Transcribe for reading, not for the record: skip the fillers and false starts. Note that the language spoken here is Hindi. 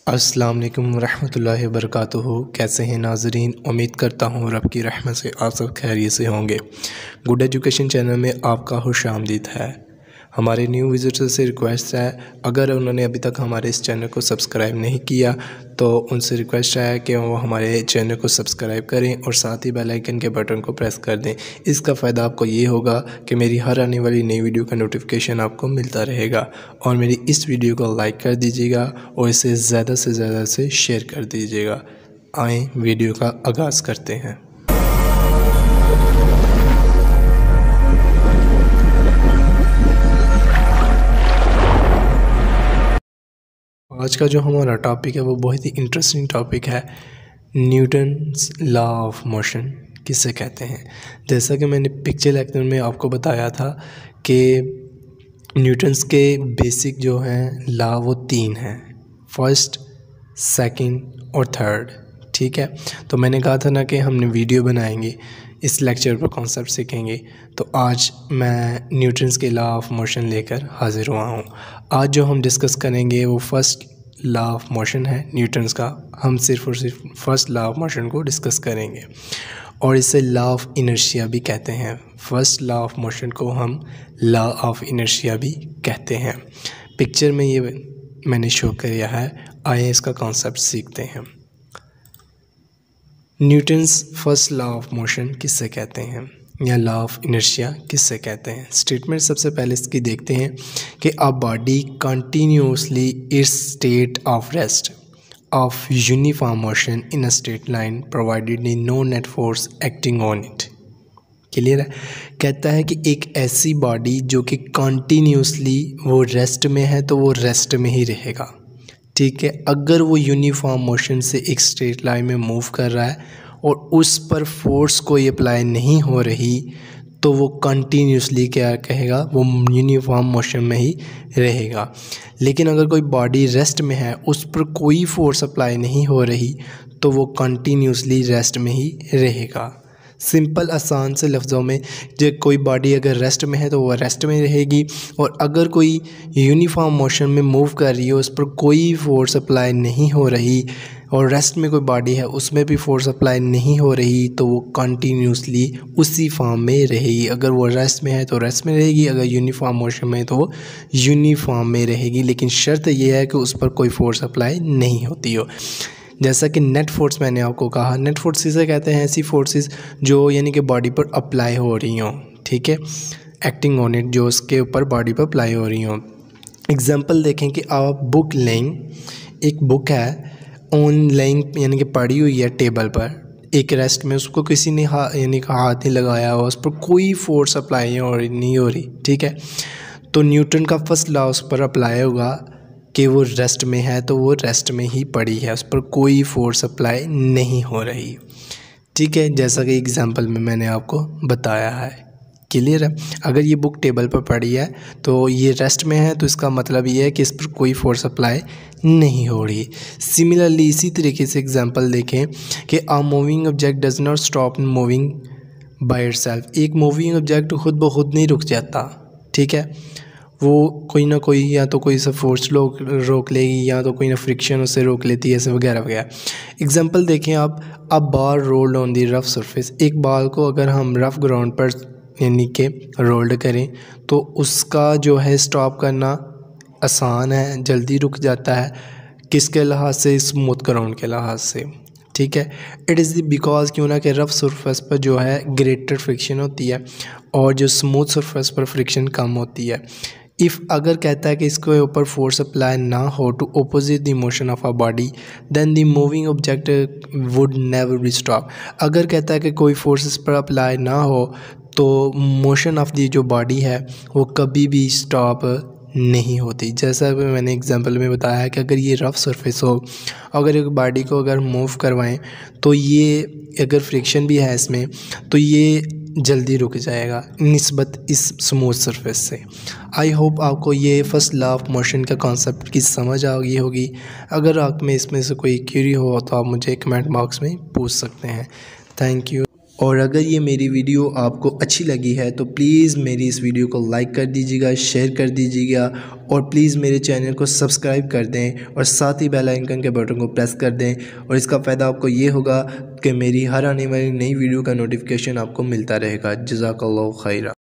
अस्सलाम वालेकुम रहमतुल्लाहि व बरकातुहू। कैसे हैं नाज़रीन? उम्मीद करता हूँ रब की रहमत से आप सब खैरियत से होंगे। गुड एजुकेशन चैनल में आपका खुशामदीद है। हमारे न्यू विजिटर से रिक्वेस्ट है, अगर उन्होंने अभी तक हमारे इस चैनल को सब्सक्राइब नहीं किया तो उनसे रिक्वेस्ट है कि वो हमारे चैनल को सब्सक्राइब करें और साथ ही बेल आइकन के बटन को प्रेस कर दें। इसका फ़ायदा आपको ये होगा कि मेरी हर आने वाली नई वीडियो का नोटिफिकेशन आपको मिलता रहेगा। और मेरी इस वीडियो को लाइक कर दीजिएगा और इसे ज़्यादा से ज़्यादा से शेयर कर दीजिएगा। आएँ वीडियो का आगाज़ करते हैं। आज का जो हमारा टॉपिक है वो बहुत ही इंटरेस्टिंग टॉपिक है। न्यूटन्स लॉ ऑफ मोशन किसे कहते हैं? जैसा कि मैंने पिछले लेक्चर में आपको बताया था कि न्यूटन्स के बेसिक जो हैं लॉ वो 3 हैं, फर्स्ट, सेकंड और थर्ड। ठीक है, तो मैंने कहा था ना कि हमने वीडियो बनाएंगे, इस लेक्चर पर कॉन्सेप्ट सीखेंगे। तो आज मैं न्यूटन्स के लॉ ऑफ मोशन लेकर हाजिर हुआ हूँ। आज जो हम डिस्कस करेंगे वो फर्स्ट लॉ ऑफ मोशन है न्यूटन्स का। हम सिर्फ और सिर्फ फर्स्ट लॉ ऑफ मोशन को डिस्कस करेंगे और इसे लॉ ऑफ इनर्शिया भी कहते हैं। फर्स्ट लॉ ऑफ मोशन को हम लॉ ऑफ इनर्शिया भी कहते हैं। पिक्चर में ये मैंने शो किया है, आइए इसका कॉन्सेप्ट सीखते हैं। Newton's first law of motion किससे कहते हैं या लॉ ऑफ इनर्शिया किससे कहते हैं? स्टेटमेंट सबसे पहले इसकी देखते हैं कि a body continuously its state of rest of uniform motion in a straight line provided in no net force acting on it. Clear है? कहता है कि एक ऐसी बॉडी जो कि कंटिन्यूसली वो रेस्ट में है तो वो रेस्ट में ही रहेगा। ठीक है, अगर वो यूनिफॉर्म मोशन से एक स्ट्रेट लाइन में मूव कर रहा है और उस पर फोर्स कोई अप्लाई नहीं हो रही तो वो कंटिन्यूसली क्या कहेगा, वो यूनिफॉर्म मोशन में ही रहेगा। लेकिन अगर कोई बॉडी रेस्ट में है, उस पर कोई फोर्स अप्लाई नहीं हो रही तो वो कंटिन्यूसली रेस्ट में ही रहेगा। सिंपल आसान से लफ्ज़ों में, जो कोई बॉडी अगर रेस्ट में है तो वो रेस्ट में रहेगी, और अगर कोई यूनिफॉर्म मोशन में मूव कर रही है, उस पर कोई फोर्स अप्लाई नहीं हो रही, और रेस्ट में कोई बॉडी है उसमें भी फोर्स अप्लाई नहीं हो रही, तो वो कंटिन्यूसली उसी फॉर्म में रहेगी। अगर वो रेस्ट में है तो रेस्ट में रहेगी, अगर यूनिफॉर्म मोशन में है तो वो यूनिफॉर्म में रहेगी। लेकिन शर्त यह है कि उस पर कोई फोर्स अप्लाई नहीं होती हो। जैसा कि नेट फोर्स मैंने आपको कहा, नेट फोर्स किसे कहते हैं? ऐसी फोर्सेस जो यानी कि बॉडी पर अप्लाई हो रही हों। ठीक है, एक्टिंग ऑन इट, जो उसके ऊपर बॉडी पर अप्लाई हो रही हों। एग्जांपल देखें कि आप बुक लेइंग, एक बुक है ऑन लेइंग यानी कि पड़ी हुई है टेबल पर एक रेस्ट में, उसको किसी ने यानी कि हाथ नहीं लगाया हुआ, उस पर कोई फोर्स अप्लाई नहीं हो रही। ठीक है, तो न्यूटन का फर्स्ट लॉ उस पर अप्लाई होगा कि वो रेस्ट में है तो वो रेस्ट में ही पड़ी है, उस पर कोई फोर्स अप्लाई नहीं हो रही। ठीक है, जैसा कि एग्जांपल में मैंने आपको बताया है। क्लियर है? अगर ये बुक टेबल पर पड़ी है तो ये रेस्ट में है, तो इसका मतलब ये है कि इस पर कोई फोर्स अप्लाई नहीं हो रही। सिमिलरली इसी तरीके से एग्जांपल देखें कि a moving object does not stop moving by itself. एक मूविंग ऑब्जेक्ट खुद ब खुद नहीं रुक जाता। ठीक है, वो कोई ना कोई या तो कोई सा फोर्स रोक लेगी या तो कोई ना फ्रिक्शन उसे रोक लेती है, ऐसे वगैरह वगैरह। एग्जांपल देखें आप, a bar rolled on the rough surface. एक बाल को अगर हम रफ ग्राउंड पर यानी कि रोल्ड करें तो उसका जो है स्टॉप करना आसान है, जल्दी रुक जाता है। किसके लिहाज से? स्मूथ ग्राउंड के लिहाज से। ठीक है, इट इज़ बिकॉज क्यों ना कि रफ सरफेस पर जो है ग्रेटर फ्रिक्शन होती है और जो स्मूथ सरफेस पर फ्रिक्शन कम होती है। इफ़ अगर कहता है कि इसके ऊपर फोर्स अप्लाई ना हो to opposite the motion of a body then the moving object would never be stop. अगर कहता है कि कोई फोर्स इस पर अप्लाई ना हो तो मोशन ऑफ दी जो बॉडी है वो कभी भी स्टॉप नहीं होती। जैसा कि मैंने एग्जांपल में बताया है कि अगर ये रफ़ सरफेस हो, अगर एक बॉडी को अगर मूव करवाएं तो ये अगर फ्रिक्शन भी है इसमें तो ये जल्दी रुक जाएगा निस्बत इस स्मूथ सरफेस से। आई होप आपको ये फर्स्ट लॉ ऑफ मोशन का कॉन्सेप्ट की समझ आ गई होगी। अगर आप में इसमें से कोई क्वेरी हो तो आप मुझे कमेंट बॉक्स में पूछ सकते हैं। Thank you. और अगर ये मेरी वीडियो आपको अच्छी लगी है तो प्लीज़ मेरी इस वीडियो को लाइक कर दीजिएगा, शेयर कर दीजिएगा और प्लीज़ मेरे चैनल को सब्सक्राइब कर दें और साथ ही बेल आइकन के बटन को प्रेस कर दें। और इसका फ़ायदा आपको ये होगा कि मेरी हर आने वाली नई वीडियो का नोटिफिकेशन आपको मिलता रहेगा। जज़ाकल्लाहु खैरा।